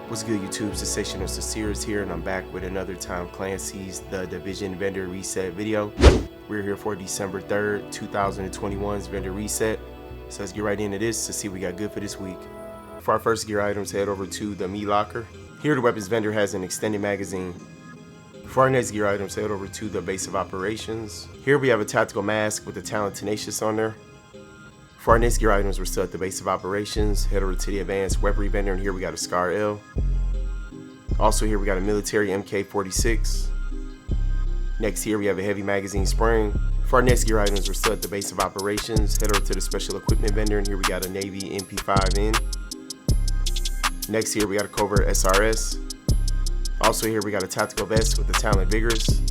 What's good, YouTube? Sensational Sincere is here, and I'm back with another Tom Clancy's The Division Vendor Reset video. We're here for December 3rd, 2021's Vendor Reset. So let's get right into this to see what we got good for this week. For our first gear items, head over to the meat locker. Here the weapons vendor has an extended magazine. For our next gear items, head over to the base of operations. Here we have a tactical mask with the talent Tenacious on there. For our next gear items, we're still at the base of operations. Head over to the advanced weaponry vendor, and here we got a Scar L. Also here we got a military MK46. Next here we have a heavy magazine spring. For our next gear items, we're still at the base of operations. Head over to the special equipment vendor, and here we got a Navy MP5N. Next here we got a covert SRS. Also here we got a tactical vest with the talent Vigorous.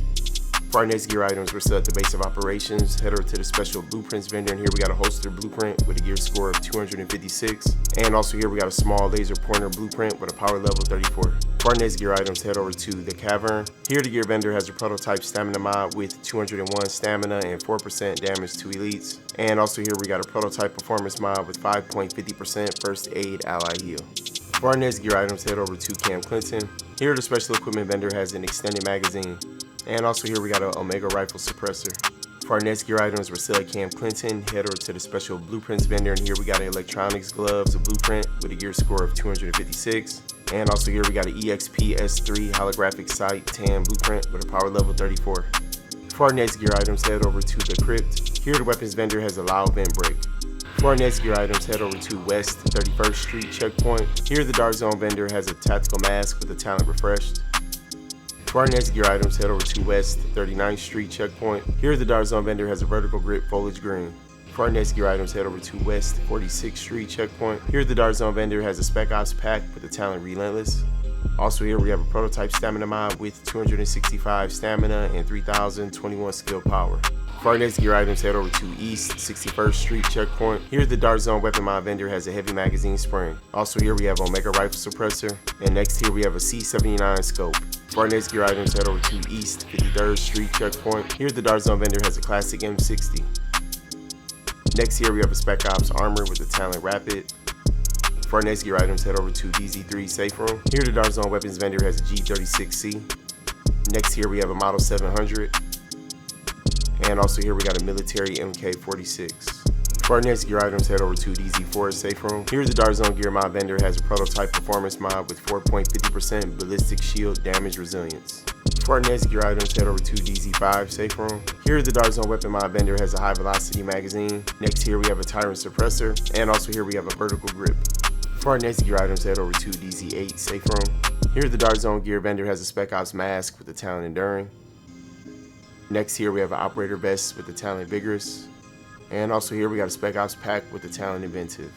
For our next gear items, we're still at the base of operations. Head over to the special blueprints vendor, and here we got a holster blueprint with a gear score of 256. And also here we got a small laser pointer blueprint with a power level 34. For our next gear items, head over to the cavern. Here the gear vendor has a prototype stamina mod with 201 stamina and 4% damage to elites. And also here we got a prototype performance mod with 5.50% first aid ally heal. For our next gear items, head over to Camp Clinton. Here the special equipment vendor has an extended magazine. And also here we got an Omega rifle suppressor. For our next gear items, we're still at Camp Clinton. Head over to the special blueprints vendor, and here we got an electronics gloves, a blueprint with a gear score of 256. And also here we got an EXP S3 holographic sight tan blueprint with a power level 34. For our next gear items, head over to the Crypt. Here the weapons vendor has a loud vent break. For our next gear items, head over to West 31st Street checkpoint. Here the Dark Zone vendor has a tactical mask with the talent refreshed. For our next gear items, head over to West 39th Street checkpoint. Here the Dark Zone vendor has a vertical grip foliage green. For our next gear items, head over to West 46th Street checkpoint. Here the Dark Zone vendor has a Spec Ops pack with the talent Relentless. Also here we have a prototype stamina mod with 265 stamina and 3021 skill power. For our next gear items, head over to East 61st Street checkpoint. Here the Dark Zone weapon mod vendor has a heavy magazine spring. Also here we have Omega rifle suppressor, and next here we have a C79 scope. For our next gear items, head over to East 53rd Street checkpoint. Here the Dark Zone vendor has a classic M60. Next here we have a Spec Ops armor with the talent Rapid. For our next gear items, head over to DZ3 safe room. Here the Dark Zone weapons vendor has a G36C. Next here we have a Model 700. And also here we got a military MK46. For our next gear items, head over to DZ4 safe room. Here the Dark Zone gear mod vendor has a prototype performance mod with 4.50% ballistic shield damage resilience. For our next gear items, head over to DZ5 safe room. Here the Dark Zone weapon mod vendor has a high velocity magazine. Next here we have a Tyrant suppressor, and also here we have a vertical grip. For our next gear items, head over to DZ8 safe room. Here the Dark Zone gear vendor has a Spec Ops mask with the talent Enduring. Next here we have an operator vest with the talent Vigorous. And also here we got a Spec Ops pack with the talent Inventive.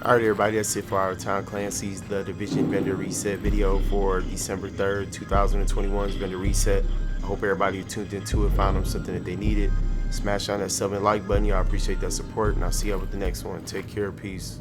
Alright everybody, that's it for our Tom Clancy's The Division Vendor Reset video for December 3rd, 2021's Vendor Reset. I hope everybody who tuned into it found them something that they needed. Smash on that sub and like button, y'all appreciate that support, and I'll see y'all with the next one. Take care, peace.